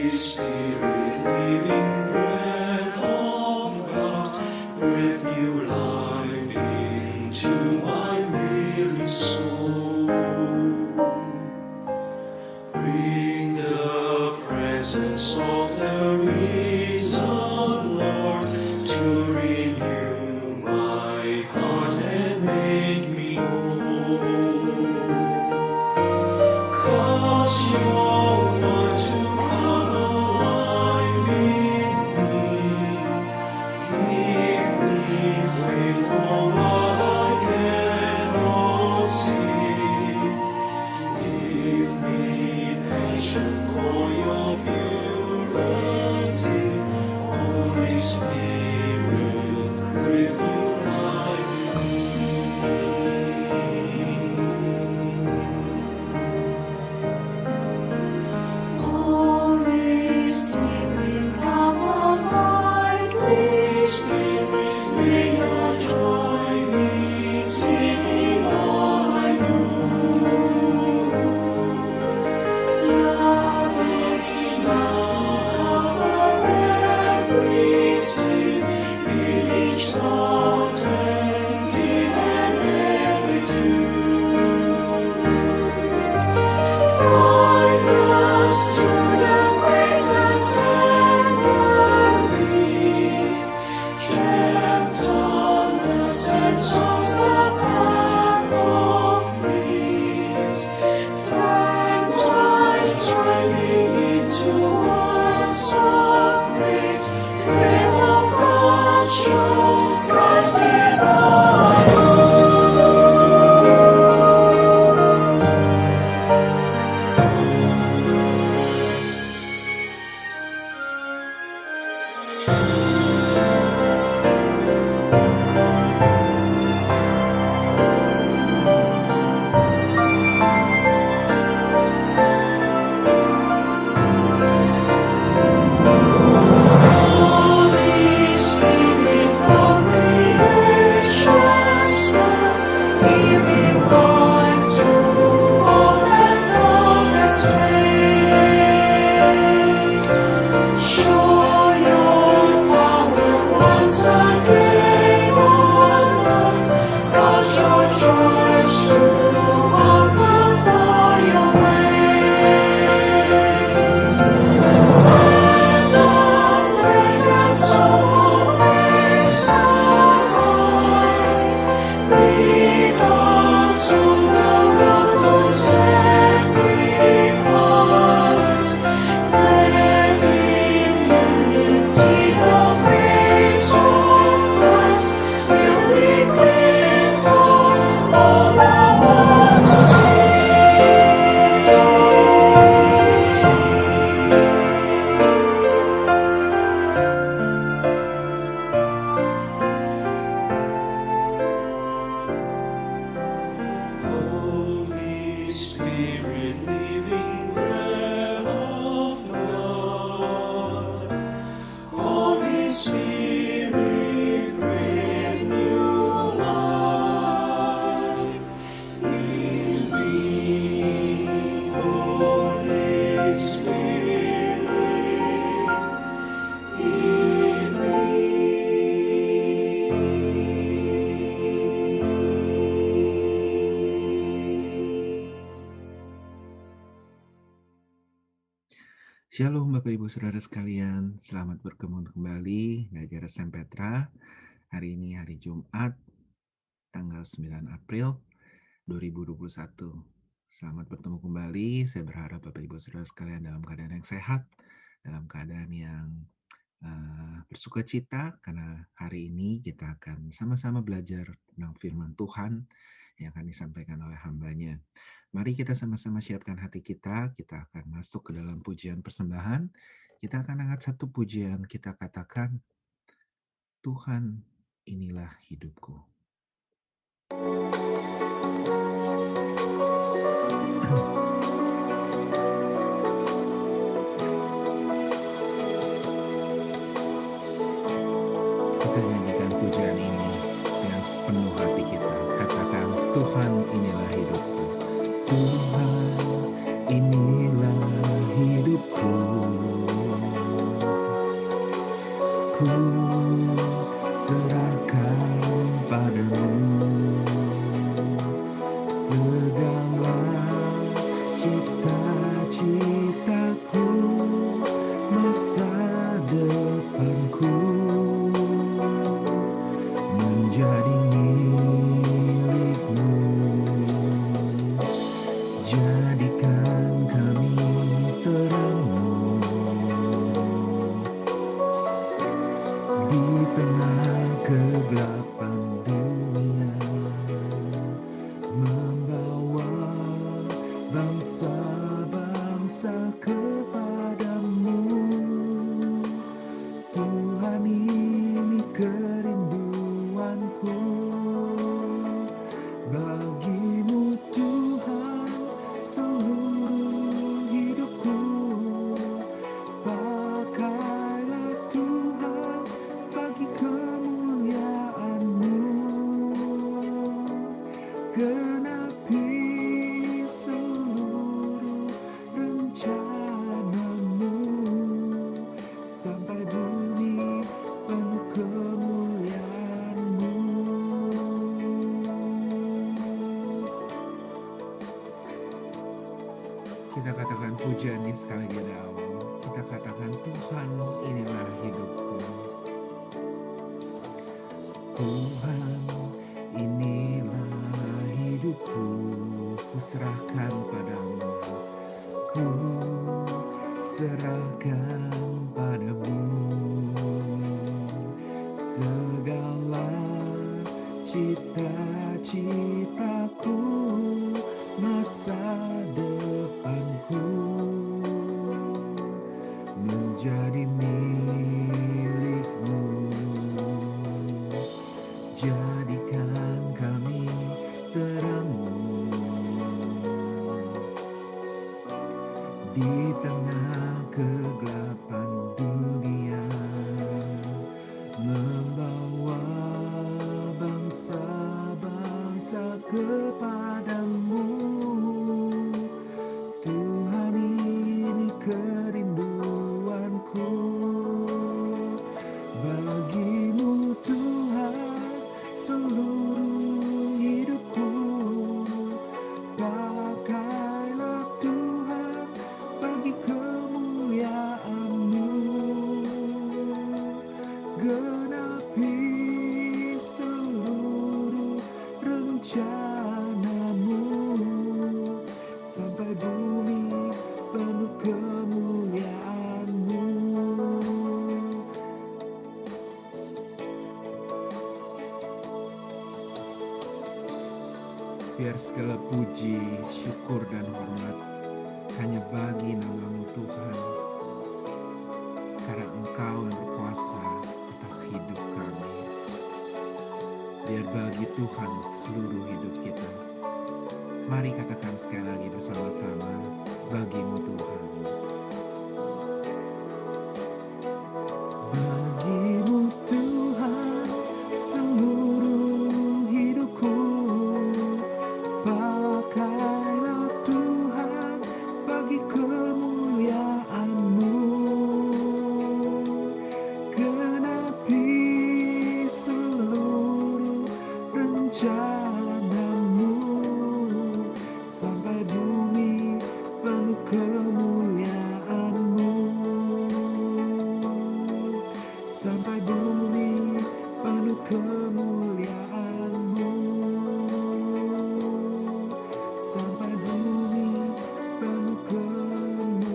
Spirit, living breath of God, breathe new life into my weary soul. Bring the presence of the risen Lord to renew my heart and make me whole. Cause your word to come alive in me. Give me faith for what I cannot see. Give me patience for your purity. Holy Spirit, breathe new life in me. Holy Spirit, come abide with Spirit, me. May your joy be seen in all I do. Love enough to cover every sin, in each thought and deed and every truth. Kindness to the greatest and the least, gentleness that sows the path of peace, tender striving into words of praise, breath of God show Christ in all. Holy Spirit from creation's birth, giving life to all that God has made. Show your power once again on earth, cause your church to walk before your ways. Let the fragrance of your grace arise, lead us from the road to sacrifice, that in unity the face of Christ will be clear for all the world to see. Holy Spirit, living breath of God. Holy Spirit, breathe new life in me. Holy Spirit, in me. Shalom Bapak Ibu Saudara sekalian, selamat bertemu kembali di acara Sam Petra. Hari ini hari Jumat, tanggal 9 April 2021. Selamat bertemu kembali, saya berharap Bapak Ibu Saudara sekalian dalam keadaan yang sehat, dalam keadaan yang bersuka cita, karena hari ini kita akan sama-sama belajar tentang firman Tuhan yang akan disampaikan oleh hambanya. Mari kita sama-sama siapkan hati kita akan masuk ke dalam pujian persembahan. Kita akan angkat satu pujian, kita katakan, Tuhan inilah hidupku. Kita nyanyikan pujian ini dengan sepenuh hati kita. Katakan, Tuhan inilah hidupku. Tuhan inilah hidupku. Tuhan inilah hidupku. Tuhan inilah hidupku, ku serahkan padamu. Ku serahkan padamu segala cita-citaku, masa depanku menjadi milikmu. Jadikan kami terangmu di tengah kegelapan dunia, membawa bangsa-bangsa kepadamu. Tuhan, ini kerinduanku bagimu. Tuhan, seluruh hidupku, pakailah Tuhan bagi kemuliaan-Mu. Genapi seluruh rencana-Mu sampai bumi penuh kemuliaan-Mu. Biar segala puji, syukur, dan hormat hanya bagi nama-Mu Tuhan, karena Engkau yang berkuasa atas hidup kami. Biar bagi Tuhan seluruh hidup kita. Mari katakan sekali lagi bersama-sama, bagimu Tuhan. Bagimu Tuhan seluruh hidupku, pakailah Tuhan bagi kemuliaan-Mu. Genapi seluruh rencana-Mu sampai bumi penuh kemuliaan-Mu. Sampai bumi penuh kemuliaan-Mu. Sampai bumi penuh kemuliaan-Mu.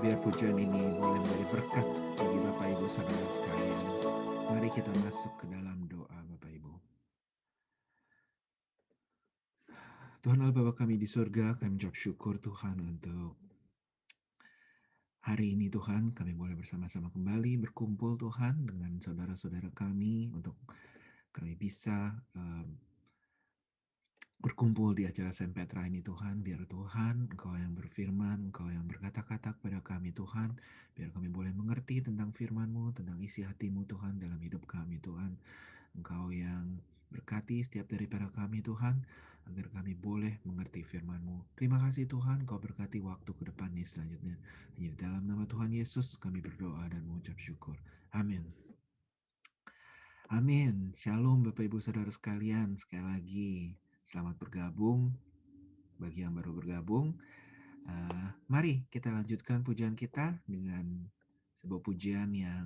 Biar pujian ini boleh menjadi berkat bagi Bapak Ibu Saudara sekalian. Mari kita masuk ke dalam doa Bapak Ibu. Tuhan Allah Bapa kami di surga, kami ucap syukur Tuhan untuk hari ini Tuhan. Kami boleh bersama-sama kembali berkumpul Tuhan dengan saudara-saudara kami untuk kami bisa berkumpul di acara Saint Petra ini Tuhan. Biar Tuhan Engkau yang berfirman, Engkau yang berkata-kata kepada kami Tuhan. Biar kami boleh mengerti tentang firman-Mu, tentang isi hati-Mu Tuhan dalam hidup kami Tuhan. Engkau yang berkati setiap daripada kami Tuhan, agar kami boleh mengerti firman-Mu. Terima kasih Tuhan, Engkau berkati waktu ke depan ini selanjutnya. Hanya dalam nama Tuhan Yesus kami berdoa dan mengucap syukur. Amin. Amin. Shalom Bapak Ibu Saudara sekalian. Sekali lagi selamat bergabung bagi yang baru bergabung. Mari kita lanjutkan pujian kita dengan sebuah pujian yang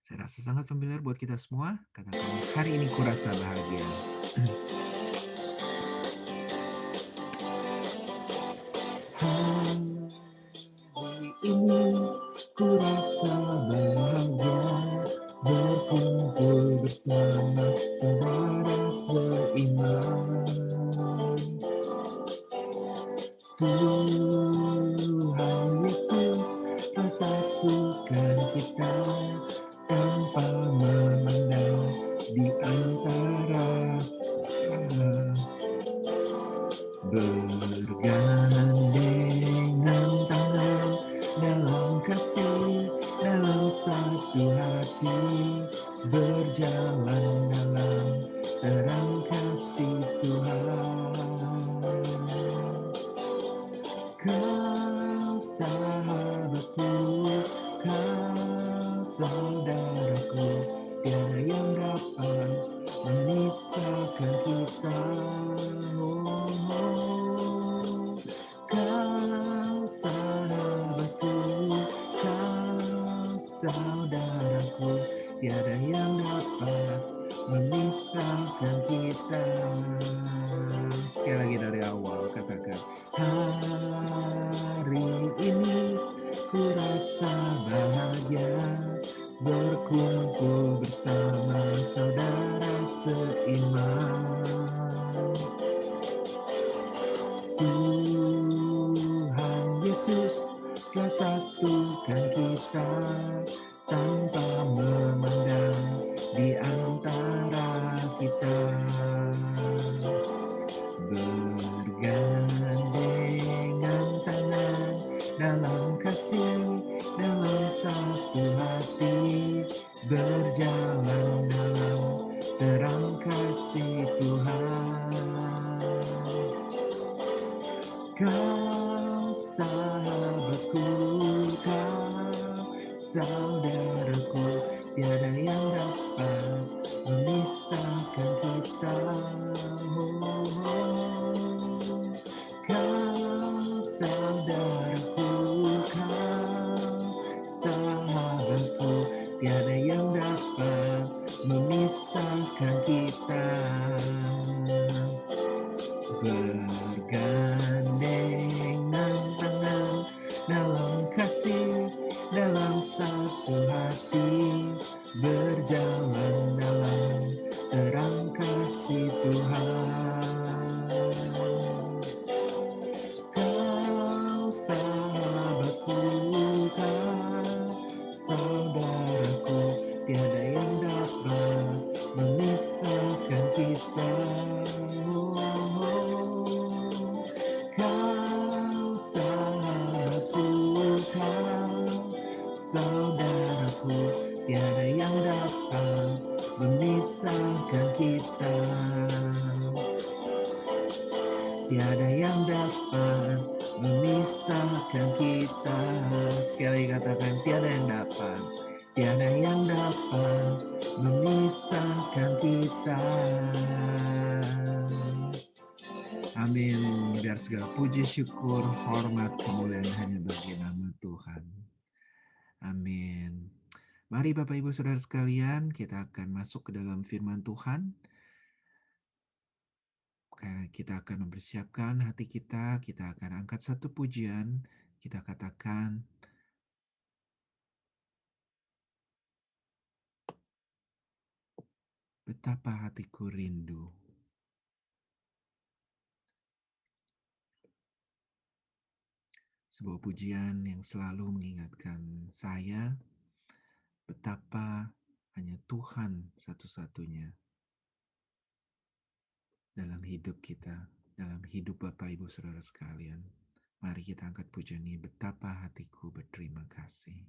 saya rasa sangat familiar buat kita semua. Katakan, hari ini kurasa bahagia. Hari ini kurasa bahagia, berkumpul bersama saudara seiman. Tuhan Yesus persatukan kita tanpa memandang di antara bergandengan tangan dalam kasih, dalam satu hati, berjalan dalam terang kasih Tuhan. Kau sahabatku, kau saudara. saudaraku, tiada yang dapat memisahkan kita. Sekali lagi dari awal, katakan, hari ini ku rasa bahagia berkumpul bersama saudara seiman. Tuhan Yesus telah satukan kita tanpa memandang di antara kita. Bergandengan tangan dalam kasih, dalam satu hati, berjalan dalam terang kasih Tuhan. Kau sahabatku, kau saudaraku, tiada yang dapat memisahkan kita. Kau saudaraku, kau sahabatku, tiada yang dapat memisahkan kita. Bergandengan tangan dalam kasih, dalam satu hati, berjalan dalam terang kasih Tuhan. Kau sahabatku, kau saudaraku, tiada yang dapat memisahkan kita. Kau sahabatku, kau saudaraku, tiada yang dapat memisahkan kita. Tiada yang dapat memisahkan kita. Sekali katakan, tiada yang dapat. Tiada yang dapat memisahkan kita. Amin. Biar segala puji, syukur, hormat, kemuliaan hanya bagi nama Tuhan. Amin. Mari Bapak Ibu Saudara sekalian, kita akan masuk ke dalam firman Tuhan. Kita akan mempersiapkan hati kita akan angkat satu pujian, kita katakan, betapa hatiku rindu. Sebuah pujian yang selalu mengingatkan saya betapa hanya Tuhan satu-satunya dalam hidup kita, dalam hidup Bapak Ibu Saudara sekalian. Mari kita angkat pujian ini, betapa hatiku berterima kasih.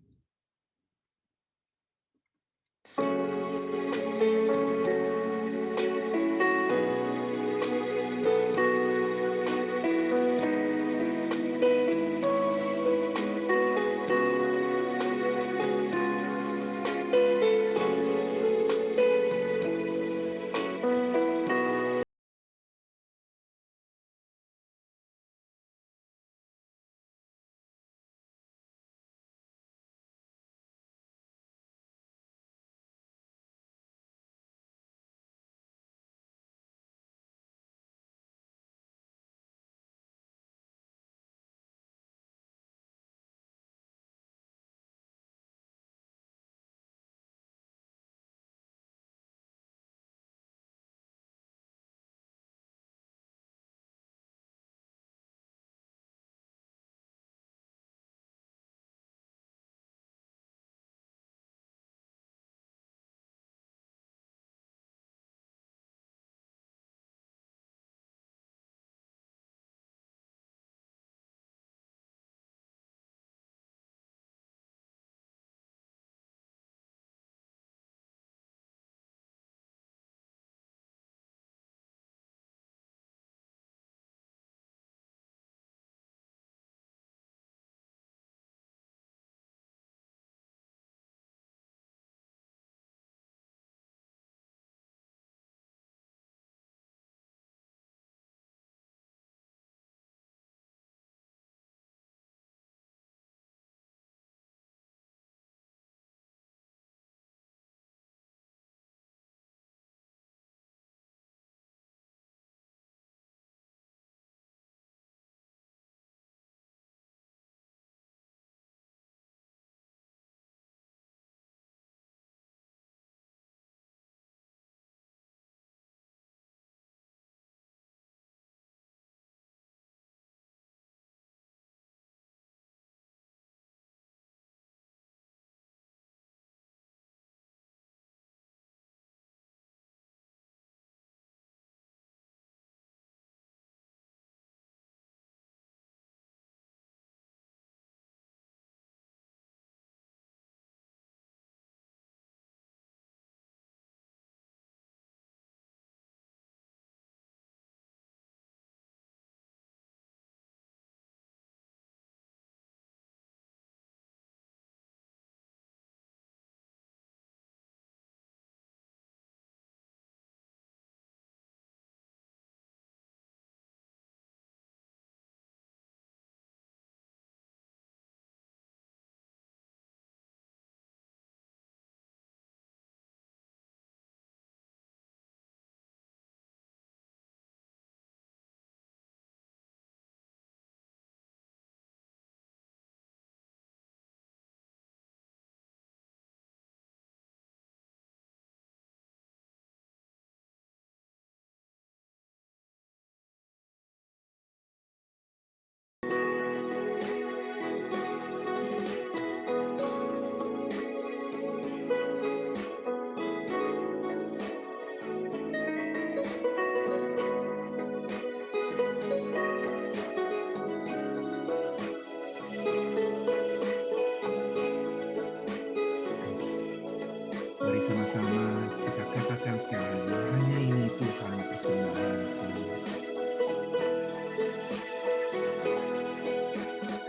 sama-sama kita katakan sekali lagi, hanya ini Tuhan persembahanku.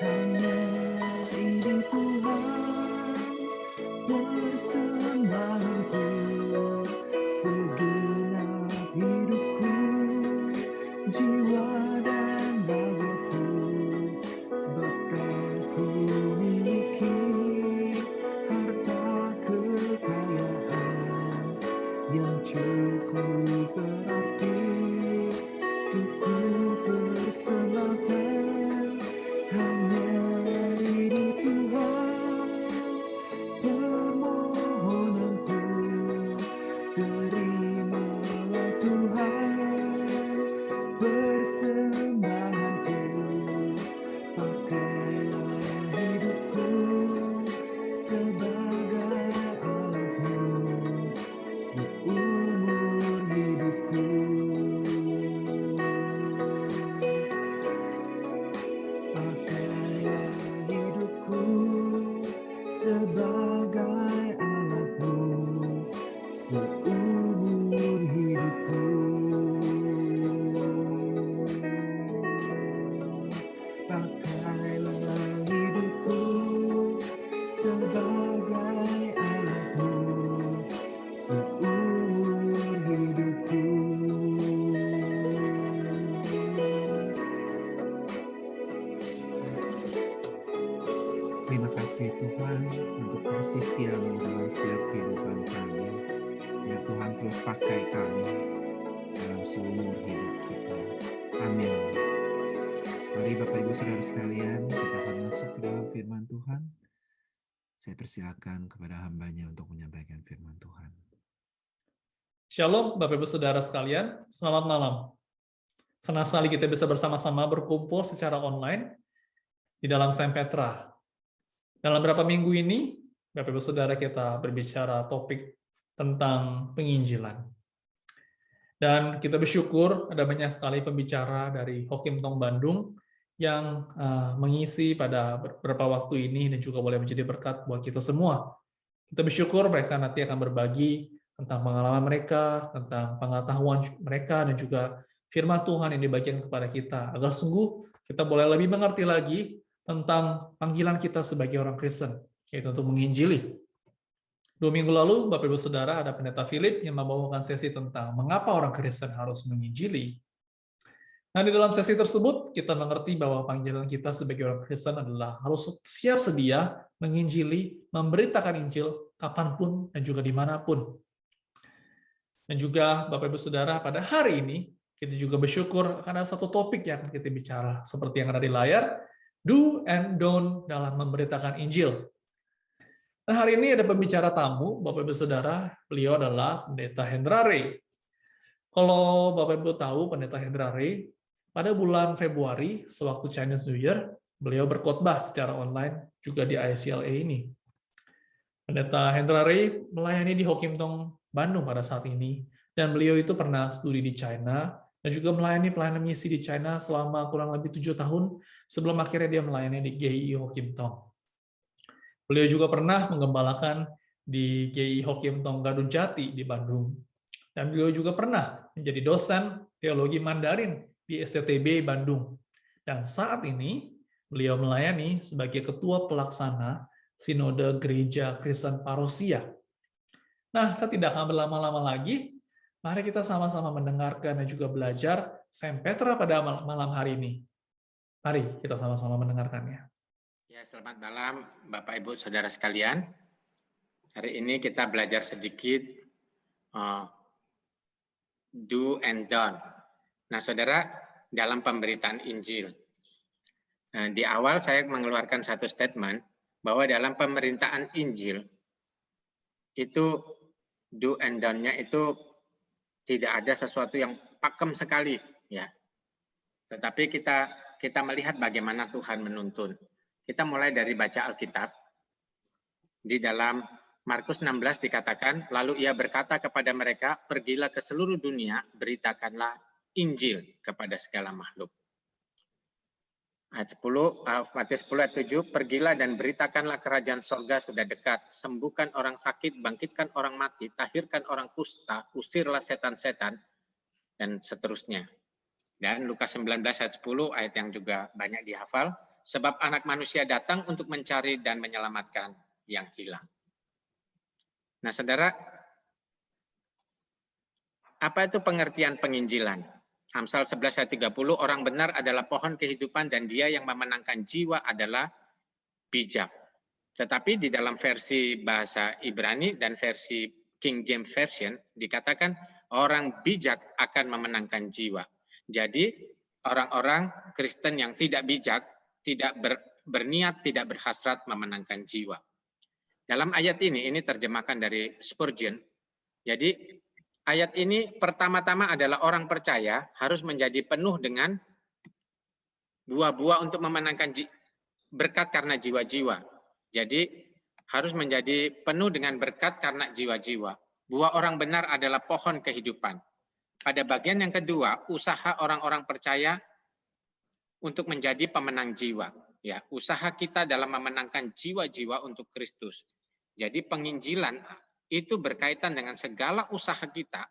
Hanya ini Tuhan persembahanku, segenap hidupku, jiwa dan ragaku, sebab tak ku miliki harta kekayaan yang cukup berarti untuk ku persembahkan. Hanya ini Tuhan permohonanku, terimalah Tuhan persembahanku, pakailah hidupku sebagai alatmu seumur hidupku. Pakailah hidupku sebagai alatmu seumur hidupku. Pakailah hidupku sebagai alatmu seumur hidupku. Terima kasih Tuhan untuk kasih setia-Mu dalam setiap kehidupan kami. Biar Tuhan terus pakai kami dalam seumur hidup kita. Amin. Mari Bapak Ibu Saudara sekalian, kita akan masuk ke dalam firman Tuhan. Saya persilakan kepada hambanya untuk menyampaikan firman Tuhan. Shalom Bapak Ibu Saudara sekalian, selamat malam. Senang sekali kita bisa bersama-sama berkumpul secara online di dalam Saint Petra. Dalam beberapa minggu ini, Bapak Ibu Saudara kita berbicara topik tentang penginjilan. Dan kita bersyukur ada banyak sekali pembicara dari Hokim Tong Bandung yang mengisi pada beberapa waktu ini dan juga boleh menjadi berkat buat kita semua. Kita bersyukur mereka nanti akan berbagi tentang pengalaman mereka, tentang pengetahuan mereka, dan juga firman Tuhan yang dibagikan kepada kita, agar sungguh kita boleh lebih mengerti lagi tentang panggilan kita sebagai orang Kristen, yaitu untuk menginjili. 2 minggu lalu, Bapak Ibu Saudara, ada Pendeta Philip yang membawakan sesi tentang mengapa orang Kristen harus menginjili. Nah, di dalam sesi tersebut, kita mengerti bahwa panggilan kita sebagai orang Kristen adalah harus siap sedia menginjili, memberitakan Injil kapanpun dan juga dimanapun. Dan juga Bapak Ibu Saudara, pada hari ini, kita juga bersyukur karena satu topik yang akan kita bicara, seperti yang ada di layar, do and don't dalam memberitakan Injil. Dan hari ini ada pembicara tamu, Bapak Ibu Saudara, beliau adalah Pendeta Hendra Ray. Kalau Bapak Ibu tahu Pendeta Hendra Ray, pada bulan Februari, sewaktu Chinese New Year, beliau berkhotbah secara online juga di ICLA ini. Pendeta Hendra Ray melayani di Hokim Tong Bandung pada saat ini, dan beliau itu pernah studi di China, dan juga melayani pelayanan misi di China selama kurang lebih 7 tahun, sebelum akhirnya dia melayani di GII Hokim Tong. Beliau juga pernah menggembalakan di GII Hokim Tong Gadun Jati di Bandung. Dan beliau juga pernah menjadi dosen teologi Mandarin di STTB Bandung. Dan saat ini, beliau melayani sebagai ketua pelaksana Sinode Gereja Kristen Parosia. Nah, saya tidak akan berlama-lama lagi. Mari kita sama-sama mendengarkan dan juga belajar Saint Petra pada malam hari ini. Mari kita sama-sama mendengarkannya. Ya, selamat malam Bapak Ibu Saudara sekalian. Hari ini kita belajar sedikit do and don't. Nah, Saudara, dalam pemberitaan Injil. Di awal saya mengeluarkan satu statement bahwa dalam pemberitaan Injil itu do and don't-nya itu tidak ada sesuatu yang pakem sekali, ya. Tetapi kita melihat bagaimana Tuhan menuntun. Kita mulai dari baca Alkitab. Di dalam Markus 16 dikatakan, lalu ia berkata kepada mereka, pergilah ke seluruh dunia, beritakanlah Injil kepada segala makhluk. Ayat 10, Matius 10 ayat 7, pergilah dan beritakanlah kerajaan sorga sudah dekat, sembuhkan orang sakit, bangkitkan orang mati, tahirkan orang kusta, usirlah setan-setan, dan seterusnya. Dan Lukas 19 ayat 10, ayat yang juga banyak dihafal, sebab anak manusia datang untuk mencari dan menyelamatkan yang hilang. Nah saudara, apa itu pengertian penginjilan? Amsal 11 ayat 30, orang benar adalah pohon kehidupan dan dia yang memenangkan jiwa adalah bijak. Tetapi di dalam versi bahasa Ibrani dan versi King James Version dikatakan orang bijak akan memenangkan jiwa. Jadi orang-orang Kristen yang tidak bijak, tidak berniat, tidak berhasrat memenangkan jiwa. Dalam ayat ini terjemahkan dari Spurgeon. Jadi ayat ini pertama-tama adalah orang percaya harus menjadi penuh dengan buah-buah untuk memenangkan berkat karena jiwa-jiwa. Jadi harus menjadi penuh dengan berkat karena jiwa-jiwa. Buah orang benar adalah pohon kehidupan. Pada bagian yang kedua, usaha orang-orang percaya untuk menjadi pemenang jiwa. Ya, usaha kita dalam memenangkan jiwa-jiwa untuk Kristus. Jadi penginjilan itu berkaitan dengan segala usaha kita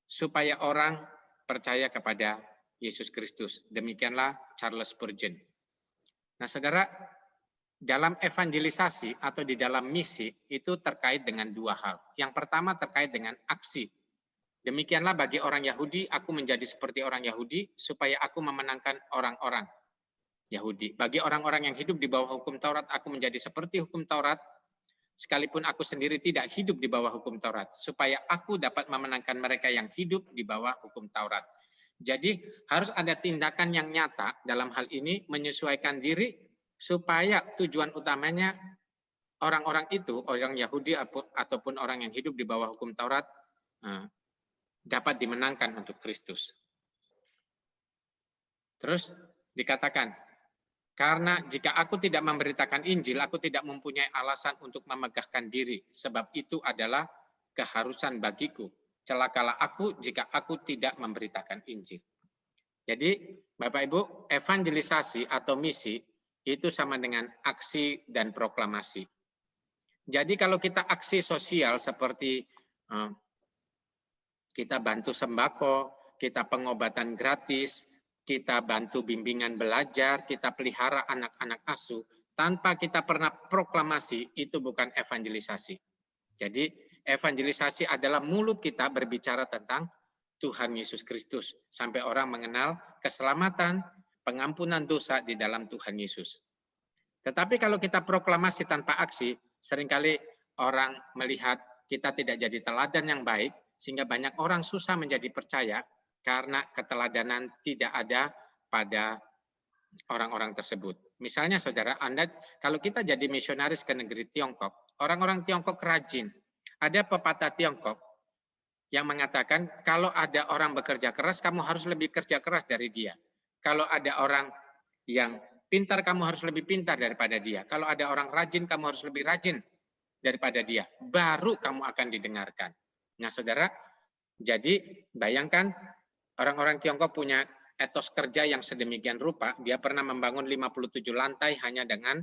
supaya orang percaya kepada Yesus Kristus. Demikianlah Charles Spurgeon. Nah, saudara, dalam evangelisasi atau di dalam misi itu terkait dengan dua hal. Yang pertama terkait dengan aksi. Demikianlah bagi orang Yahudi, aku menjadi seperti orang Yahudi supaya aku memenangkan orang-orang Yahudi. Bagi orang-orang yang hidup di bawah hukum Taurat, aku menjadi seperti hukum Taurat, sekalipun aku sendiri tidak hidup di bawah hukum Taurat, supaya aku dapat memenangkan mereka yang hidup di bawah hukum Taurat. Jadi harus ada tindakan yang nyata dalam hal ini, menyesuaikan diri supaya tujuan utamanya orang-orang itu, orang Yahudi ataupun orang yang hidup di bawah hukum Taurat, dapat dimenangkan untuk Kristus. Terus dikatakan, karena jika aku tidak memberitakan Injil, aku tidak mempunyai alasan untuk memegahkan diri, sebab itu adalah keharusan bagiku. Celakalah aku jika aku tidak memberitakan Injil. Jadi, Bapak Ibu, evangelisasi atau misi itu sama dengan aksi dan proklamasi. Jadi kalau kita aksi sosial seperti kita bantu sembako, kita pengobatan gratis, kita bantu bimbingan belajar, kita pelihara anak-anak asuh, tanpa kita pernah proklamasi, itu bukan evangelisasi. Jadi evangelisasi adalah mulut kita berbicara tentang Tuhan Yesus Kristus, sampai orang mengenal keselamatan, pengampunan dosa di dalam Tuhan Yesus. Tetapi kalau kita proklamasi tanpa aksi, seringkali orang melihat kita tidak jadi teladan yang baik, sehingga banyak orang susah menjadi percaya karena keteladanan tidak ada pada orang-orang tersebut. Misalnya saudara, Anda kalau kita jadi misionaris ke negeri Tiongkok, orang-orang Tiongkok rajin. Ada pepatah Tiongkok yang mengatakan kalau ada orang bekerja keras, kamu harus lebih kerja keras dari dia. Kalau ada orang yang pintar, kamu harus lebih pintar daripada dia. Kalau ada orang rajin, kamu harus lebih rajin daripada dia. Baru kamu akan didengarkan. Nah saudara, jadi bayangkan orang-orang Tiongkok punya etos kerja yang sedemikian rupa. Dia pernah membangun 57 lantai hanya dengan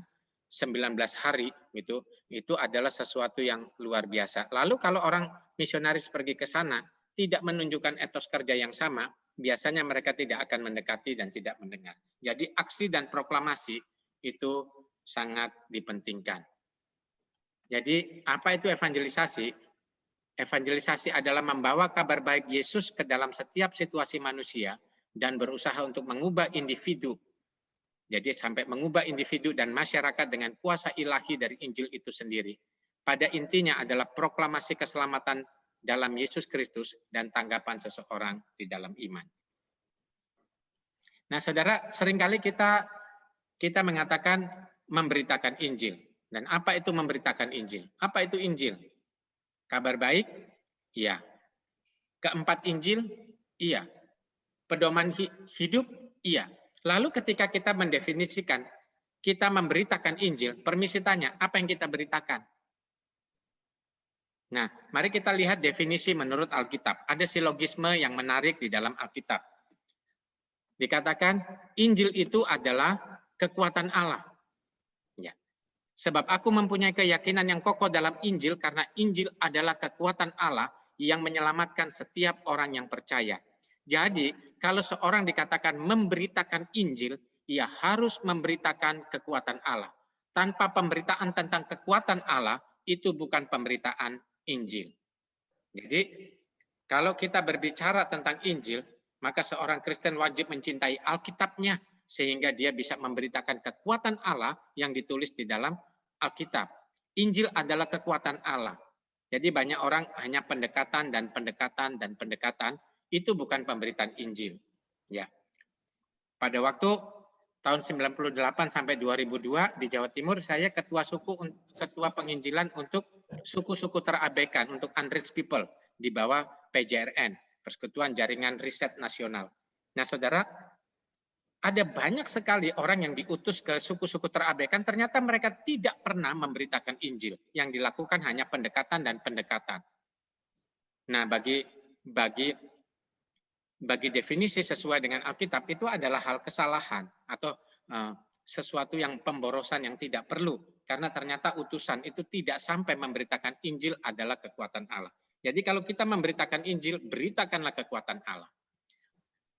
19 hari. Itu adalah sesuatu yang luar biasa. Lalu kalau orang misionaris pergi ke sana, tidak menunjukkan etos kerja yang sama, biasanya mereka tidak akan mendekati dan tidak mendengar. Jadi aksi dan proklamasi itu sangat dipentingkan. Jadi apa itu evangelisasi? Evangelisasi adalah membawa kabar baik Yesus ke dalam setiap situasi manusia dan berusaha untuk mengubah individu. Jadi sampai mengubah individu dan masyarakat dengan kuasa ilahi dari Injil itu sendiri. Pada intinya adalah proklamasi keselamatan dalam Yesus Kristus dan tanggapan seseorang di dalam iman. Nah, saudara, seringkali kita mengatakan memberitakan Injil. Dan apa itu memberitakan Injil? Apa itu Injil? Kabar baik? Iya. Keempat Injil? Iya. Pedoman hidup? Iya. Lalu ketika kita mendefinisikan, kita memberitakan Injil, permisi tanya, apa yang kita beritakan? Nah, mari kita lihat definisi menurut Alkitab. Ada silogisme yang menarik di dalam Alkitab. Dikatakan Injil itu adalah kekuatan Allah. Ya. Sebab aku mempunyai keyakinan yang kokoh dalam Injil karena Injil adalah kekuatan Allah yang menyelamatkan setiap orang yang percaya. Jadi, kalau seorang dikatakan memberitakan Injil, ia harus memberitakan kekuatan Allah. Tanpa pemberitaan tentang kekuatan Allah, itu bukan pemberitaan Injil. Jadi, kalau kita berbicara tentang Injil, maka seorang Kristen wajib mencintai Alkitabnya, sehingga dia bisa memberitakan kekuatan Allah yang ditulis di dalam Alkitab. Injil adalah kekuatan Allah. Jadi banyak orang hanya pendekatan dan pendekatan dan pendekatan, itu bukan pemberitaan Injil. Ya. Pada waktu tahun 98 sampai 2002 di Jawa Timur, saya ketua penginjilan untuk suku-suku terabaikan, untuk unreached people di bawah PJRN, Persekutuan Jaringan Riset Nasional. Nah, saudara, ada banyak sekali orang yang diutus ke suku-suku terabaikan, ternyata mereka tidak pernah memberitakan Injil. Yang dilakukan hanya pendekatan dan pendekatan. Nah, bagi definisi sesuai dengan Alkitab, itu adalah hal kesalahan atau sesuatu yang pemborosan yang tidak perlu. Karena ternyata utusan itu tidak sampai memberitakan Injil adalah kekuatan Allah. Jadi kalau kita memberitakan Injil, beritakanlah kekuatan Allah.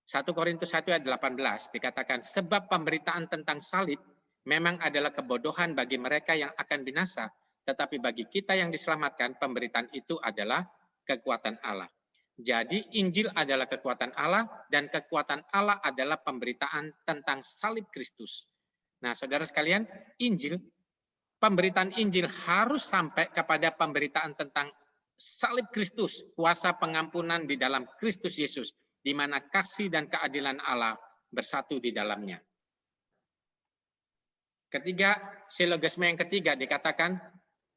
1 Korintus 1 ayat 18 dikatakan, sebab pemberitaan tentang salib memang adalah kebodohan bagi mereka yang akan binasa, tetapi bagi kita yang diselamatkan, pemberitaan itu adalah kekuatan Allah. Jadi Injil adalah kekuatan Allah, dan kekuatan Allah adalah pemberitaan tentang salib Kristus. Nah, saudara sekalian, pemberitaan Injil harus sampai kepada pemberitaan tentang salib Kristus, kuasa pengampunan di dalam Kristus Yesus, di mana kasih dan keadilan Allah bersatu di dalamnya. Silogisme yang ketiga dikatakan,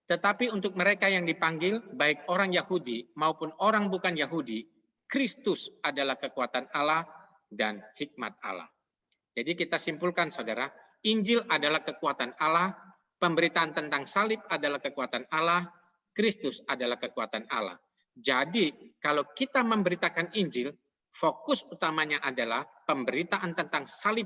tetapi untuk mereka yang dipanggil, baik orang Yahudi maupun orang bukan Yahudi, Kristus adalah kekuatan Allah dan hikmat Allah. Jadi kita simpulkan, saudara, Injil adalah kekuatan Allah, pemberitaan tentang salib adalah kekuatan Allah, Kristus adalah kekuatan Allah. Jadi kalau kita memberitakan Injil, fokus utamanya adalah pemberitaan tentang salib.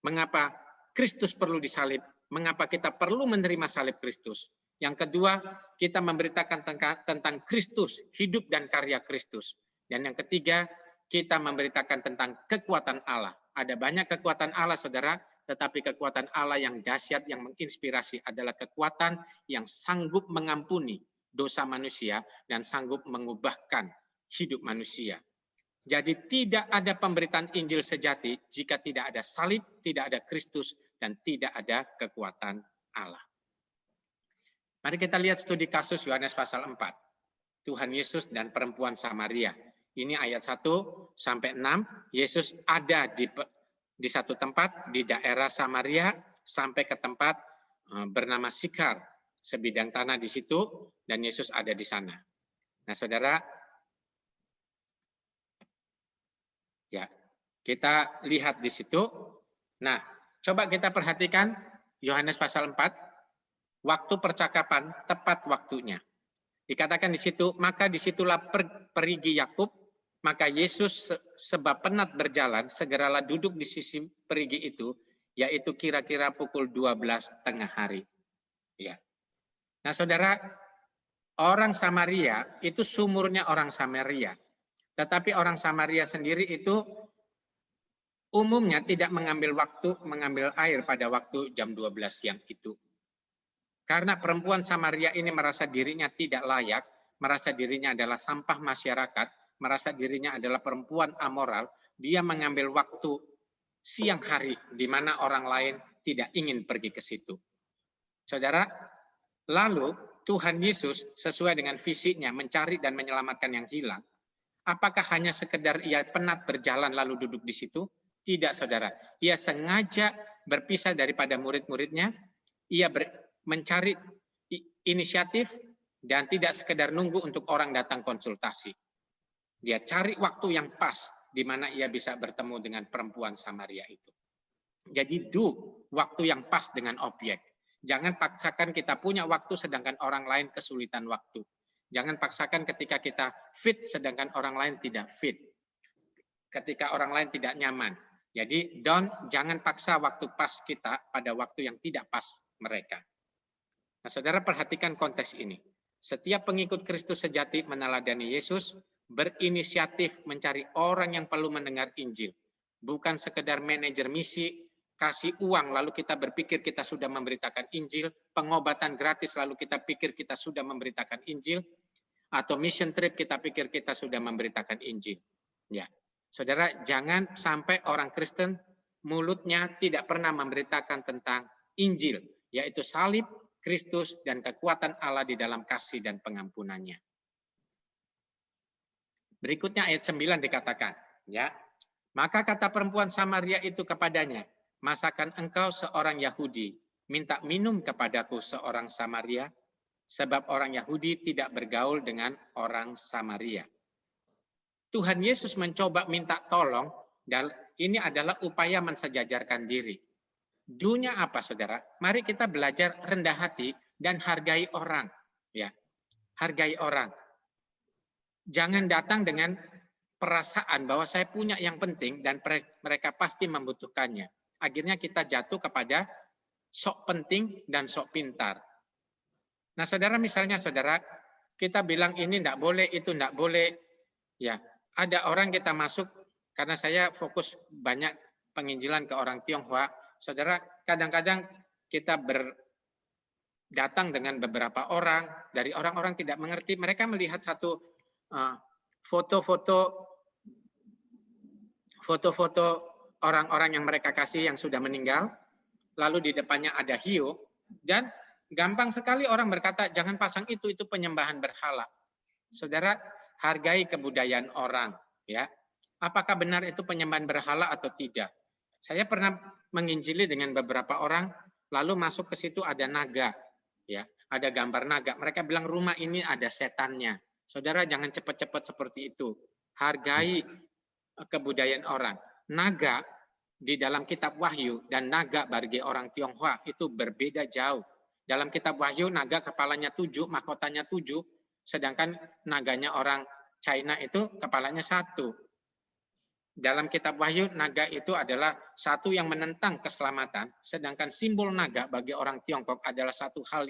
Mengapa Kristus perlu disalib? Mengapa kita perlu menerima salib Kristus? Yang kedua, kita memberitakan tentang Kristus, hidup dan karya Kristus. Dan yang ketiga, kita memberitakan tentang kekuatan Allah. Ada banyak kekuatan Allah, saudara, tetapi kekuatan Allah yang dahsyat, yang menginspirasi adalah kekuatan yang sanggup mengampuni dosa manusia dan sanggup mengubahkan hidup manusia. Jadi tidak ada pemberitaan Injil sejati jika tidak ada salib, tidak ada Kristus, dan tidak ada kekuatan Allah. Mari kita lihat studi kasus Yohanes pasal 4. Tuhan Yesus dan perempuan Samaria. Ini ayat 1 sampai 6. Yesus ada di satu tempat di daerah Samaria sampai ke tempat bernama Sikar, sebidang tanah di situ, dan Yesus ada di sana. Nah, saudara, ya, kita lihat di situ. Nah, coba kita perhatikan Yohanes pasal 4, waktu percakapan, tepat waktunya. Dikatakan di situ, maka disitulah perigi Yakub, maka Yesus sebab penat berjalan, segeralah duduk di sisi perigi itu, yaitu kira-kira pukul 12 tengah hari. Ya. Nah, saudara, orang Samaria itu sumurnya orang Samaria. Tetapi orang Samaria sendiri itu umumnya tidak mengambil air pada waktu jam 12 siang itu. Karena perempuan Samaria ini merasa dirinya tidak layak, merasa dirinya adalah sampah masyarakat, merasa dirinya adalah perempuan amoral, dia mengambil waktu siang hari di mana orang lain tidak ingin pergi ke situ. Saudara, lalu Tuhan Yesus sesuai dengan visinya mencari dan menyelamatkan yang hilang. Apakah hanya sekedar ia penat berjalan lalu duduk di situ? Tidak, saudara. Ia sengaja berpisah daripada murid-muridnya. Ia mencari inisiatif dan tidak sekedar nunggu untuk orang datang konsultasi. Dia cari waktu yang pas di mana ia bisa bertemu dengan perempuan Samaria itu. Jadi waktu yang pas dengan objek. Jangan paksakan kita punya waktu sedangkan orang lain kesulitan waktu. Jangan paksakan ketika kita fit sedangkan orang lain tidak fit. ketika orang lain tidak nyaman. Jadi jangan paksa waktu pas kita pada waktu yang tidak pas mereka. Nah, saudara perhatikan konteks ini. Setiap pengikut Kristus sejati meneladani Yesus, berinisiatif mencari orang yang perlu mendengar Injil. Bukan sekedar manajer misi, kasih uang lalu kita berpikir kita sudah memberitakan Injil, pengobatan gratis lalu kita pikir kita sudah memberitakan Injil, atau mission trip kita pikir kita sudah memberitakan Injil. Ya. Saudara, jangan sampai orang Kristen mulutnya tidak pernah memberitakan tentang Injil, yaitu salib, Kristus, dan kekuatan Allah di dalam kasih dan pengampunannya. Berikutnya ayat 9 dikatakan, ya, maka kata perempuan Samaria itu kepadanya, masakan engkau seorang Yahudi minta minum kepadaku seorang Samaria? Sebab orang Yahudi tidak bergaul dengan orang Samaria. Tuhan Yesus mencoba minta tolong, dan ini adalah upaya mensejajarkan diri. Dunia apa, saudara? Mari kita belajar rendah hati dan hargai orang. Ya, hargai orang. Jangan datang dengan perasaan bahwa saya punya yang penting dan mereka pasti membutuhkannya. Akhirnya kita jatuh kepada sok penting dan sok pintar. Nah, saudara, misalnya saudara, kita bilang ini enggak boleh, itu enggak boleh. Ya, ada orang kita masuk, karena saya fokus banyak penginjilan ke orang Tionghoa, saudara, kadang-kadang kita datang dengan beberapa orang, dari orang-orang tidak mengerti, mereka melihat satu foto-foto orang-orang yang mereka kasih yang sudah meninggal, lalu di depannya ada hiu, dan gampang sekali orang berkata, jangan pasang itu penyembahan berhala. Saudara, hargai kebudayaan orang, ya. Apakah benar itu penyembahan berhala atau tidak? Saya pernah menginjili dengan beberapa orang, lalu masuk ke situ ada naga, ya, ada gambar naga. Mereka bilang rumah ini ada setannya. Saudara, jangan cepat-cepat seperti itu. Hargai kebudayaan orang. Naga di dalam kitab Wahyu dan naga bagi orang Tionghoa itu berbeda jauh. Dalam kitab Wahyu naga kepalanya 7, mahkotanya 7. Sedangkan naganya orang China itu kepalanya 1. Dalam kitab Wahyu, naga itu adalah satu yang menentang keselamatan, sedangkan simbol naga bagi orang Tiongkok adalah satu hal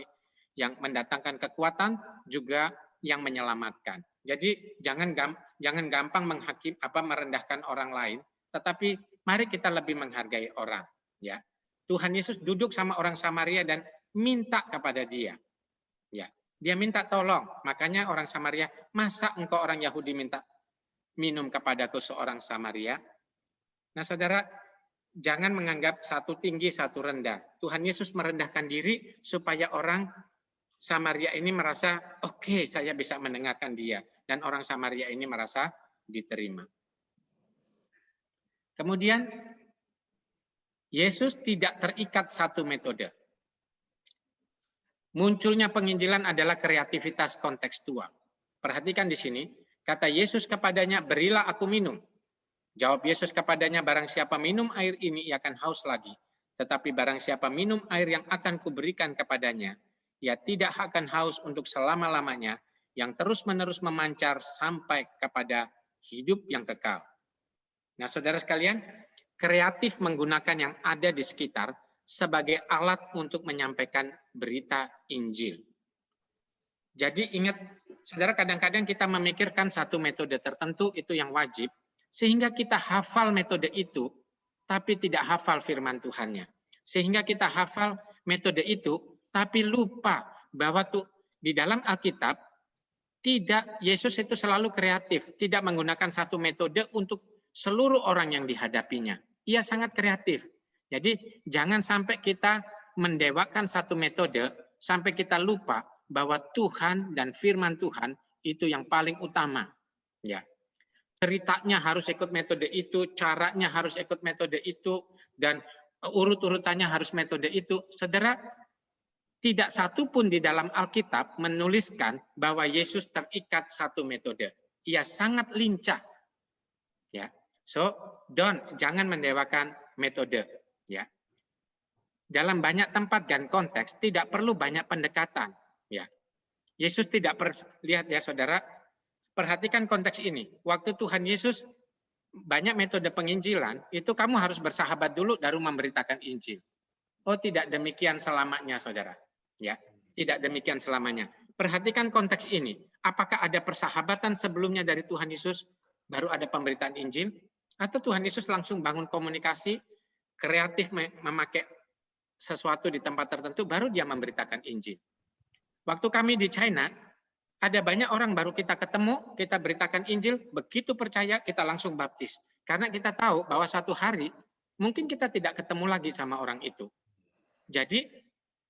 yang mendatangkan kekuatan, juga yang menyelamatkan. Jadi jangan gampang merendahkan orang lain, tetapi mari kita lebih menghargai orang. Ya, Tuhan Yesus duduk sama orang Samaria dan minta kepada dia. Ya. Dia minta tolong, makanya orang Samaria, masa engkau orang Yahudi minta minum kepadaku seorang Samaria? Nah, saudara, jangan menganggap satu tinggi, satu rendah. Tuhan Yesus merendahkan diri supaya orang Samaria ini merasa, oke, saya bisa mendengarkan dia. Dan orang Samaria ini merasa diterima. Kemudian, Yesus tidak terikat satu metode. Munculnya penginjilan adalah kreativitas kontekstual. Perhatikan di sini, kata Yesus kepadanya, berilah aku minum. Jawab Yesus kepadanya, barang siapa minum air ini, ia akan haus lagi. Tetapi barang siapa minum air yang akan kuberikan kepadanya, ia tidak akan haus untuk selama-lamanya, yang terus-menerus memancar sampai kepada hidup yang kekal. Nah, saudara sekalian, kreatif menggunakan yang ada di sekitar sebagai alat untuk menyampaikan berita Injil. Jadi ingat, saudara, kadang-kadang kita memikirkan satu metode tertentu itu yang wajib, sehingga kita hafal metode itu, tapi tidak hafal firman Tuhannya. Sehingga kita hafal metode itu, tapi lupa bahwa di dalam Alkitab, tidak, Yesus itu selalu kreatif, tidak menggunakan satu metode untuk seluruh orang yang dihadapinya. Ia sangat kreatif. Jadi jangan sampai kita mendewakan satu metode sampai kita lupa bahwa Tuhan dan firman Tuhan itu yang paling utama. Ya. Ceritanya harus ikut metode itu, caranya harus ikut metode itu, dan urut-urutannya harus metode itu. Saudara, tidak satu pun di dalam Alkitab menuliskan bahwa Yesus terikat satu metode. Ia sangat lincah. Ya. So, jangan mendewakan metode. Ya, dalam banyak tempat dan konteks tidak perlu banyak pendekatan. Ya, Yesus tidak lihat ya saudara. Perhatikan konteks ini. Waktu Tuhan Yesus banyak metode penginjilan, itu kamu harus bersahabat dulu baru memberitakan Injil. Oh, tidak demikian selamanya, saudara. Ya, tidak demikian selamanya. Perhatikan konteks ini. Apakah ada persahabatan sebelumnya dari Tuhan Yesus, baru ada pemberitaan Injil? Atau Tuhan Yesus langsung bangun komunikasi, kreatif memakai sesuatu di tempat tertentu, baru dia memberitakan Injil. Waktu kami di China, ada banyak orang baru kita ketemu, kita beritakan Injil, begitu percaya kita langsung baptis. Karena kita tahu bahwa satu hari mungkin kita tidak ketemu lagi sama orang itu. Jadi,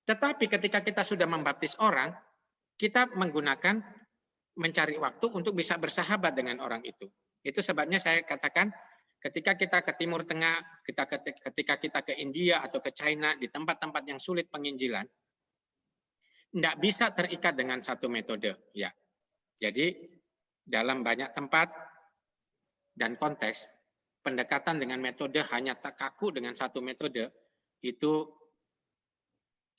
tetapi ketika kita sudah membaptis orang, kita menggunakan mencari waktu untuk bisa bersahabat dengan orang itu. Itu sebabnya saya katakan ketika kita ke Timur Tengah, ketika kita ke India atau ke China, di tempat-tempat yang sulit penginjilan, tidak bisa terikat dengan satu metode. Ya. Jadi dalam banyak tempat dan konteks, pendekatan dengan metode hanya kaku dengan satu metode, itu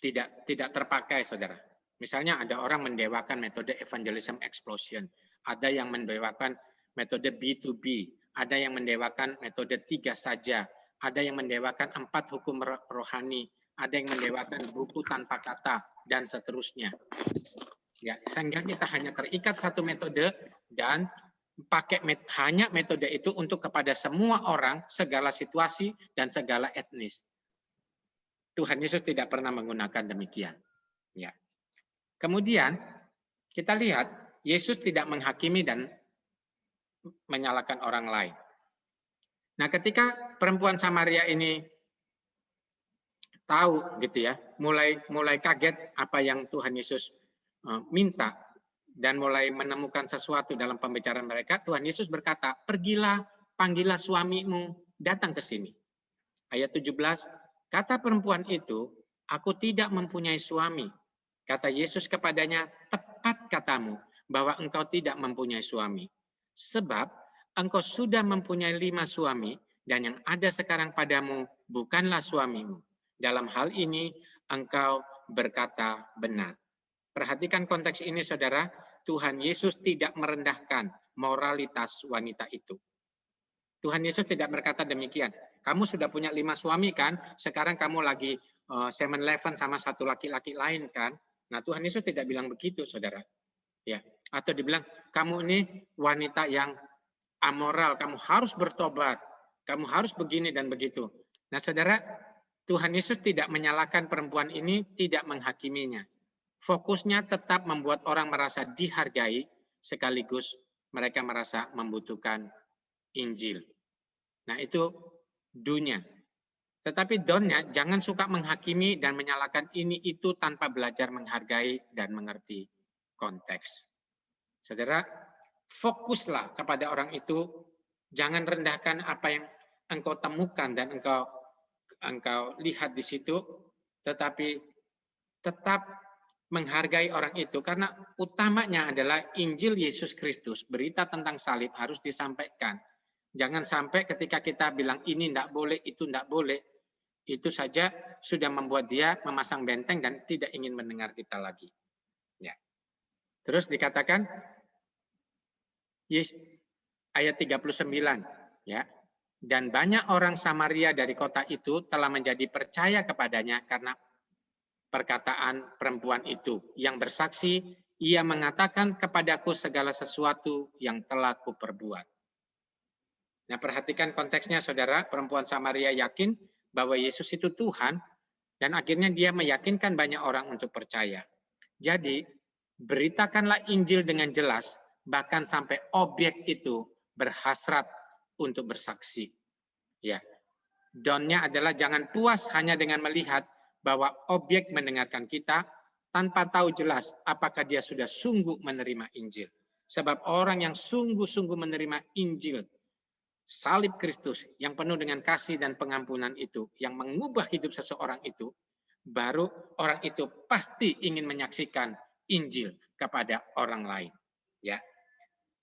tidak terpakai, saudara. Misalnya ada orang mendewakan metode evangelism explosion, ada yang mendewakan metode B2B, ada yang mendewakan metode 3 saja, ada yang mendewakan 4 hukum rohani, ada yang mendewakan buku tanpa kata, dan seterusnya. Ya, sehingga kita hanya terikat satu metode dan pakai hanya metode itu untuk kepada semua orang, segala situasi, dan segala etnis. Tuhan Yesus tidak pernah menggunakan demikian. Ya. Kemudian kita lihat Yesus tidak menghakimi dan menyalahkan orang lain. Nah, ketika perempuan Samaria ini tahu gitu ya, mulai kaget apa yang Tuhan Yesus minta dan mulai menemukan sesuatu dalam pembicaraan mereka, Tuhan Yesus berkata, "Pergilah, panggillah suamimu, datang ke sini." Ayat 17, kata perempuan itu, "Aku tidak mempunyai suami." Kata Yesus kepadanya, "Tepat katamu bahwa engkau tidak mempunyai suami. Sebab engkau sudah mempunyai 5 suami, dan yang ada sekarang padamu bukanlah suamimu. Dalam hal ini engkau berkata benar." Perhatikan konteks ini, saudara. Tuhan Yesus tidak merendahkan moralitas wanita itu. Tuhan Yesus tidak berkata demikian. Kamu sudah punya 5 suami kan? Sekarang kamu lagi 7-Eleven sama satu laki-laki lain kan? Nah, Tuhan Yesus tidak bilang begitu, saudara. Ya, atau dibilang kamu ini wanita yang amoral, kamu harus bertobat, kamu harus begini dan begitu. Nah, saudara, Tuhan Yesus tidak menyalahkan perempuan ini, tidak menghakiminya. Fokusnya tetap membuat orang merasa dihargai, sekaligus mereka merasa membutuhkan Injil. Nah, itu do-nya. Tetapi don't-nya, jangan suka menghakimi dan menyalahkan ini itu tanpa belajar menghargai dan mengerti konteks. Saudara, fokuslah kepada orang itu, jangan rendahkan apa yang engkau temukan dan engkau lihat di situ, tetapi tetap menghargai orang itu, karena utamanya adalah Injil Yesus Kristus, berita tentang salib harus disampaikan. Jangan sampai ketika kita bilang ini tidak boleh, itu tidak boleh, itu saja sudah membuat dia memasang benteng dan tidak ingin mendengar kita lagi. Ya. Terus dikatakan ayat 39, ya. Dan banyak orang Samaria dari kota itu telah menjadi percaya kepadanya karena perkataan perempuan itu yang bersaksi, ia mengatakan kepadaku segala sesuatu yang telah kuperbuat. Nah, perhatikan konteksnya, saudara. Perempuan Samaria yakin bahwa Yesus itu Tuhan, dan akhirnya dia meyakinkan banyak orang untuk percaya. Jadi, beritakanlah Injil dengan jelas, bahkan sampai objek itu berhasrat untuk bersaksi. Ya, don't-nya adalah jangan puas hanya dengan melihat bahwa objek mendengarkan kita tanpa tahu jelas apakah dia sudah sungguh menerima Injil. Sebab orang yang sungguh-sungguh menerima Injil, salib Kristus yang penuh dengan kasih dan pengampunan itu, yang mengubah hidup seseorang itu, baru orang itu pasti ingin menyaksikan Injil kepada orang lain. Ya.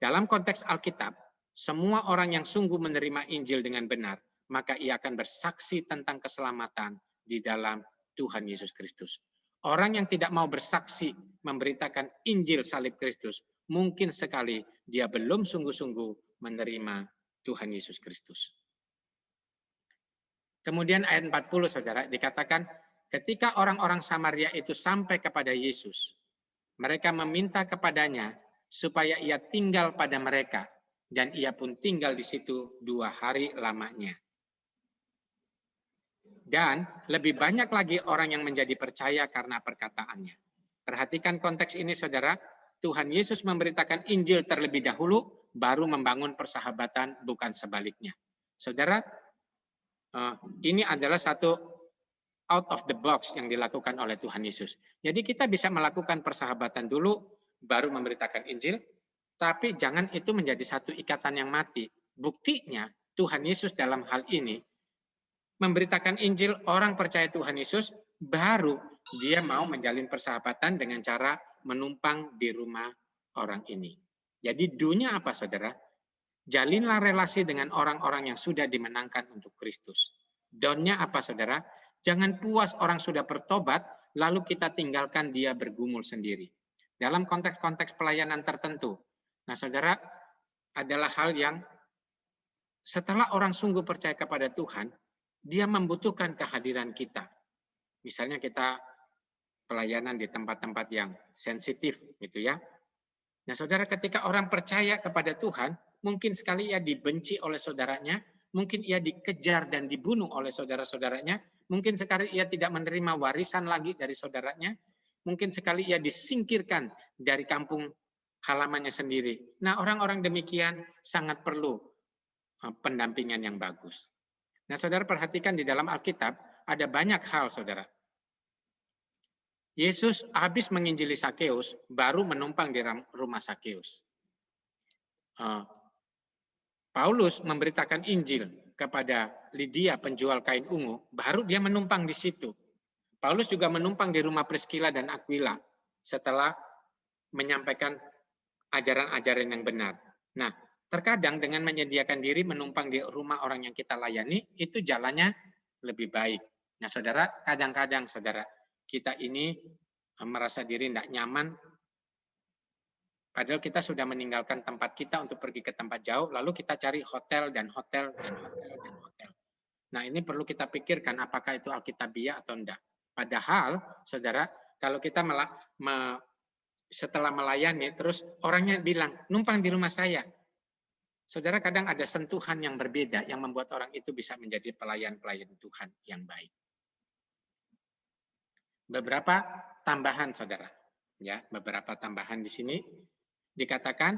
Dalam konteks Alkitab, semua orang yang sungguh menerima Injil dengan benar, maka ia akan bersaksi tentang keselamatan di dalam Tuhan Yesus Kristus. Orang yang tidak mau bersaksi memberitakan Injil salib Kristus, mungkin sekali dia belum sungguh-sungguh menerima Tuhan Yesus Kristus. Kemudian ayat 40 saudara dikatakan ketika orang-orang Samaria itu sampai kepada Yesus, mereka meminta kepadanya supaya ia tinggal pada mereka dan ia pun tinggal di situ 2 hari lamanya. Dan lebih banyak lagi orang yang menjadi percaya karena perkataannya. Perhatikan konteks ini saudara, Tuhan Yesus memberitakan Injil terlebih dahulu, baru membangun persahabatan, bukan sebaliknya. Saudara, ini adalah satu out of the box yang dilakukan oleh Tuhan Yesus. Jadi kita bisa melakukan persahabatan dulu, baru memberitakan Injil, tapi jangan itu menjadi satu ikatan yang mati. Buktinya Tuhan Yesus dalam hal ini memberitakan Injil, orang percaya Tuhan Yesus, baru dia mau menjalin persahabatan dengan cara menumpang di rumah orang ini. Jadi dunia apa saudara? Jalinlah relasi dengan orang-orang yang sudah dimenangkan untuk Kristus. Downnya apa saudara? Jangan puas orang sudah bertobat, lalu kita tinggalkan dia bergumul sendiri. Dalam konteks-konteks pelayanan tertentu. Nah saudara, adalah hal yang setelah orang sungguh percaya kepada Tuhan, dia membutuhkan kehadiran kita. Misalnya kita pelayanan di tempat-tempat yang sensitif gitu ya. Nah saudara, ketika orang percaya kepada Tuhan, mungkin sekali ia dibenci oleh saudaranya, mungkin ia dikejar dan dibunuh oleh saudara-saudaranya, mungkin sekali ia tidak menerima warisan lagi dari saudaranya, mungkin sekali ia disingkirkan dari kampung halamannya sendiri. Nah orang-orang demikian sangat perlu pendampingan yang bagus. Nah saudara perhatikan di dalam Alkitab ada banyak hal saudara. Yesus habis menginjili Sakeus, baru menumpang di rumah Sakeus. Paulus memberitakan Injil kepada Lydia penjual kain ungu, baru dia menumpang di situ. Paulus juga menumpang di rumah Priscilla dan Aquila setelah menyampaikan ajaran-ajaran yang benar. Nah, terkadang dengan menyediakan diri menumpang di rumah orang yang kita layani, itu jalannya lebih baik. Nah, saudara, kadang-kadang saudara, kita ini merasa diri tidak nyaman, padahal kita sudah meninggalkan tempat kita untuk pergi ke tempat jauh, lalu kita cari hotel dan hotel dan hotel dan hotel. Nah ini perlu kita pikirkan apakah itu alkitabiah atau enggak. Padahal saudara, kalau kita setelah melayani, terus orangnya bilang, numpang di rumah saya. Saudara, kadang ada sentuhan yang berbeda yang membuat orang itu bisa menjadi pelayan-pelayan Tuhan yang baik. Beberapa tambahan saudara, ya, beberapa tambahan di sini dikatakan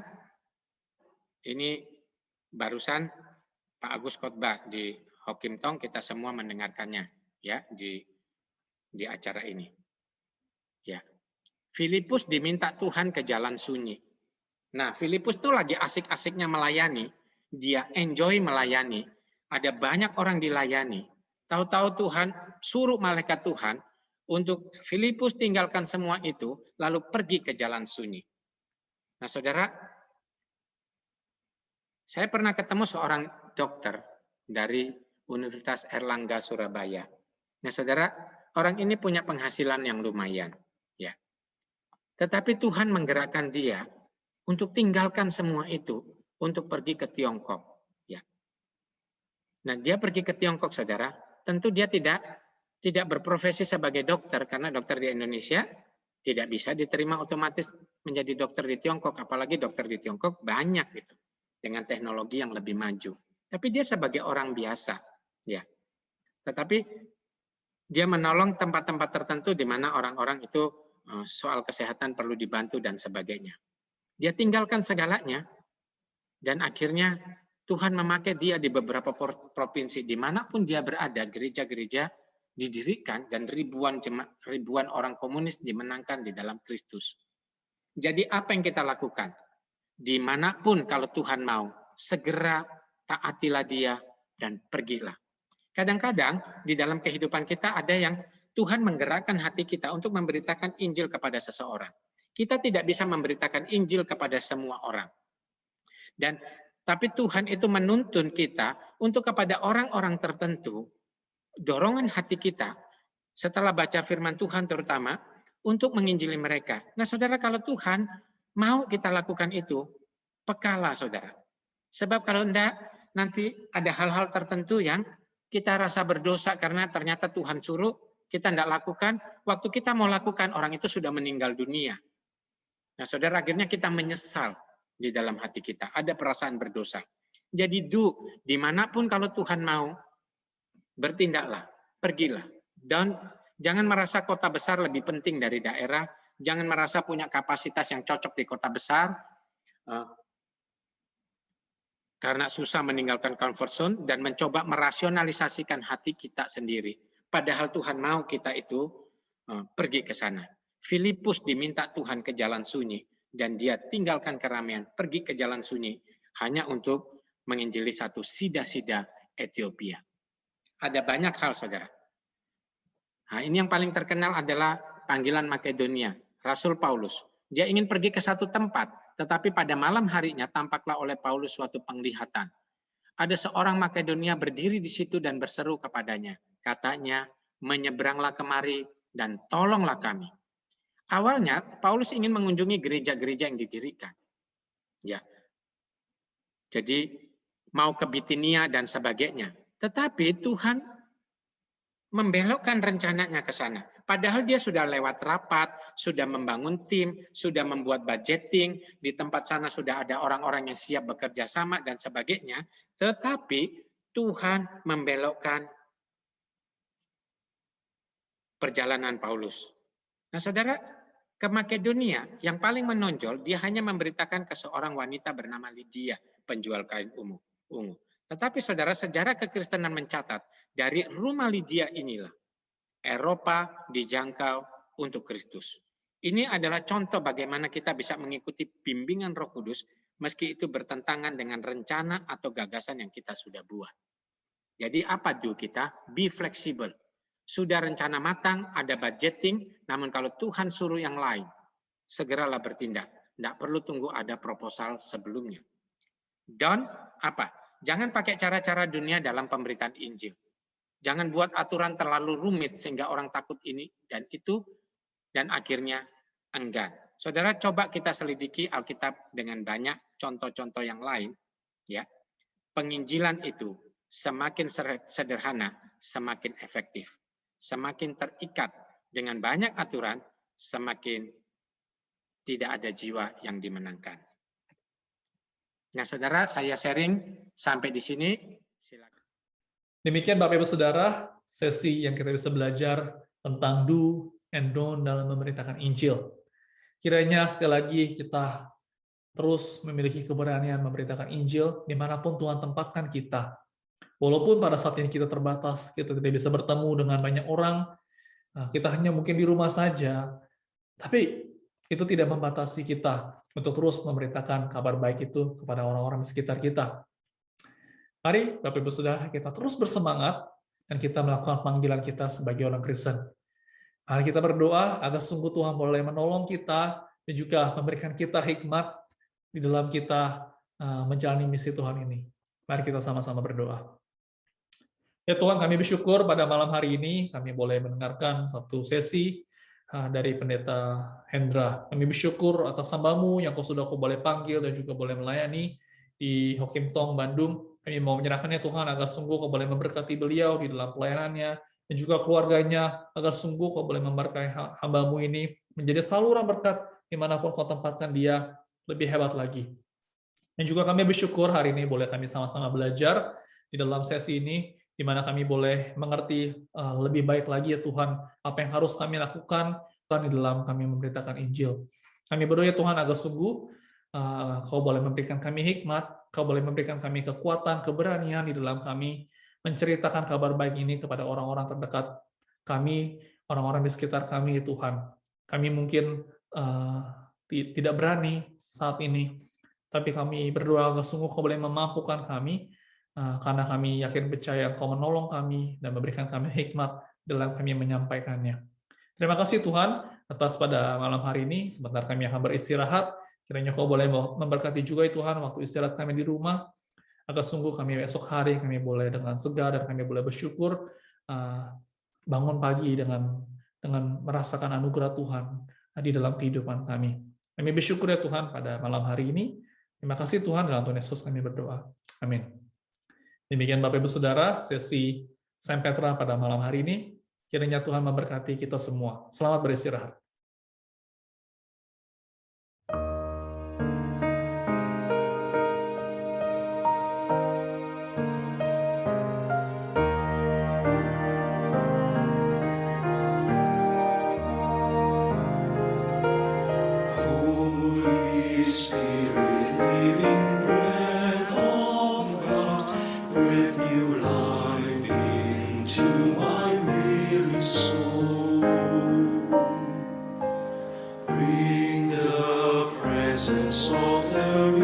ini barusan Pak Agus khotbah di Hokim Tong, kita semua mendengarkannya ya di acara ini. Ya. Filipus diminta Tuhan ke jalan sunyi. Nah, Filipus tuh lagi asik-asiknya melayani, dia enjoy melayani, ada banyak orang dilayani. Tahu-tahu Tuhan suruh malaikat Tuhan untuk Filipus tinggalkan semua itu, lalu pergi ke jalan sunyi. Nah, saudara, saya pernah ketemu seorang dokter dari Universitas Airlangga Surabaya. Nah, saudara, orang ini punya penghasilan yang lumayan, ya. Tetapi Tuhan menggerakkan dia untuk tinggalkan semua itu, untuk pergi ke Tiongkok, ya. Nah, dia pergi ke Tiongkok, saudara. Tentu dia tidak berprofesi sebagai dokter, karena dokter di Indonesia tidak bisa diterima otomatis menjadi dokter di Tiongkok, apalagi dokter di Tiongkok banyak gitu dengan teknologi yang lebih maju. Tapi dia sebagai orang biasa, ya. Tetapi dia menolong tempat-tempat tertentu di mana orang-orang itu soal kesehatan perlu dibantu dan sebagainya. Dia tinggalkan segalanya dan akhirnya Tuhan memakai dia di beberapa provinsi dimanapun dia berada, gereja-gereja didirikan dan ribuan orang komunis dimenangkan di dalam Kristus. Jadi apa yang kita lakukan? Dimanapun kalau Tuhan mau, segera taatilah dia dan pergilah. Kadang-kadang di dalam kehidupan kita ada yang Tuhan menggerakkan hati kita untuk memberitakan Injil kepada seseorang. Kita tidak bisa memberitakan Injil kepada semua orang. Tapi Tuhan itu menuntun kita untuk kepada orang-orang tertentu, dorongan hati kita setelah baca firman Tuhan terutama untuk menginjili mereka. Nah saudara, kalau Tuhan mau kita lakukan itu, pekalah saudara. Sebab kalau enggak, nanti ada hal-hal tertentu yang kita rasa berdosa karena ternyata Tuhan suruh, kita tidak lakukan, waktu kita mau lakukan orang itu sudah meninggal dunia. Nah saudara, akhirnya kita menyesal di dalam hati kita, ada perasaan berdosa. Jadi dimanapun kalau Tuhan mau, bertindaklah, pergilah. Dan jangan merasa kota besar lebih penting dari daerah, jangan merasa punya kapasitas yang cocok di kota besar, karena susah meninggalkan comfort zone dan mencoba merasionalisasikan hati kita sendiri. Padahal Tuhan mau kita itu pergi ke sana. Filipus diminta Tuhan ke jalan sunyi dan dia tinggalkan keramaian, pergi ke jalan sunyi hanya untuk menginjili satu sida-sida Ethiopia. Ada banyak hal, saudara. Nah, ini yang paling terkenal adalah panggilan Makedonia, Rasul Paulus. Dia ingin pergi ke satu tempat, tetapi pada malam harinya tampaklah oleh Paulus suatu penglihatan. Ada seorang Makedonia berdiri di situ dan berseru kepadanya. Katanya, menyeberanglah kemari dan tolonglah kami. Awalnya Paulus ingin mengunjungi gereja-gereja yang didirikan. Ya. Jadi mau ke Bitinia dan sebagainya. Tetapi Tuhan membelokkan rencananya ke sana. Padahal dia sudah lewat rapat, sudah membangun tim, sudah membuat budgeting, di tempat sana sudah ada orang-orang yang siap bekerja sama dan sebagainya. Tetapi Tuhan membelokkan perjalanan Paulus. Nah saudara, ke Makedonia yang paling menonjol, dia hanya memberitakan ke seorang wanita bernama Lydia, penjual kain ungu. Tetapi saudara, sejarah kekristenan mencatat, dari rumah Lydia inilah Eropa dijangkau untuk Kristus. Ini adalah contoh bagaimana kita bisa mengikuti bimbingan Roh Kudus meski itu bertentangan dengan rencana atau gagasan yang kita sudah buat. Jadi apa kita? Be flexible. Sudah rencana matang, ada budgeting, namun kalau Tuhan suruh yang lain, segeralah bertindak. Tidak perlu tunggu ada proposal sebelumnya. Dan apa? Jangan pakai cara-cara dunia dalam pemberitaan Injil. Jangan buat aturan terlalu rumit sehingga orang takut ini dan itu dan akhirnya enggan. Saudara, coba kita selidiki Alkitab dengan banyak contoh-contoh yang lain. Ya, penginjilan itu semakin sederhana, semakin efektif. Semakin terikat dengan banyak aturan, semakin tidak ada jiwa yang dimenangkan. Nah, saudara, saya sharing sampai di sini. Silakan. Demikian Bapak Ibu Saudara, sesi yang kita bisa belajar tentang do and don't dalam memberitakan Injil. Kiranya sekali lagi kita terus memiliki keberanian memberitakan Injil dimanapun Tuhan tempatkan kita. Walaupun pada saat ini kita terbatas, kita tidak bisa bertemu dengan banyak orang, kita hanya mungkin di rumah saja, tapi itu tidak membatasi kita untuk terus memberitakan kabar baik itu kepada orang-orang di sekitar kita. Mari Bapak Ibu Saudara, kita terus bersemangat dan kita melakukan panggilan kita sebagai orang Kristen. Mari kita berdoa agar sungguh Tuhan boleh menolong kita dan juga memberikan kita hikmat di dalam kita menjalani misi Tuhan ini. Mari kita sama-sama berdoa. Ya Tuhan, kami bersyukur pada malam hari ini kami boleh mendengarkan satu sesi dari Pendeta Hendra. Kami bersyukur atas hamba-Mu yang Kau boleh panggil dan juga boleh melayani di Hokim Tong, Bandung. Kami mau menyerahkannya Tuhan agar sungguh Kau boleh memberkati beliau di dalam pelayanannya dan juga keluarganya, agar sungguh Kau boleh memberkati hamba-Mu ini menjadi saluran berkat dimanapun Kau tempatkan dia lebih hebat lagi. Dan juga kami bersyukur hari ini boleh kami sama-sama belajar di dalam sesi ini, di mana kami boleh mengerti lebih baik lagi ya Tuhan, apa yang harus kami lakukan Tuhan di dalam kami memberitakan Injil. Kami berdoa ya Tuhan agar sungguh Kau boleh memberikan kami hikmat, Kau boleh memberikan kami kekuatan, keberanian di dalam kami menceritakan kabar baik ini kepada orang-orang terdekat kami, orang-orang di sekitar kami Tuhan. Kami mungkin tidak berani saat ini, tapi kami berdoa agar sungguh Kau boleh memampukan kami, karena kami yakin percaya Kau menolong kami dan memberikan kami hikmat dalam kami menyampaikannya. Terima kasih Tuhan atas pada malam hari ini. Sebentar kami akan beristirahat. Kiranya Kau boleh memberkati juga Tuhan waktu istirahat kami di rumah, agar sungguh kami esok hari kami boleh dengan segar dan kami boleh bersyukur bangun pagi dengan merasakan anugerah Tuhan di dalam kehidupan kami. Kami bersyukur ya Tuhan pada malam hari ini. Terima kasih Tuhan, dalam Tuhan Yesus kami berdoa. Amin. Demikian Bapak Ibu Saudara, sesi Saint Petra pada malam hari ini. Kiranya Tuhan memberkati kita semua. Selamat beristirahat. Holy Spirit, living breath of God, breathe new life into my weary soul. Bring the presence of the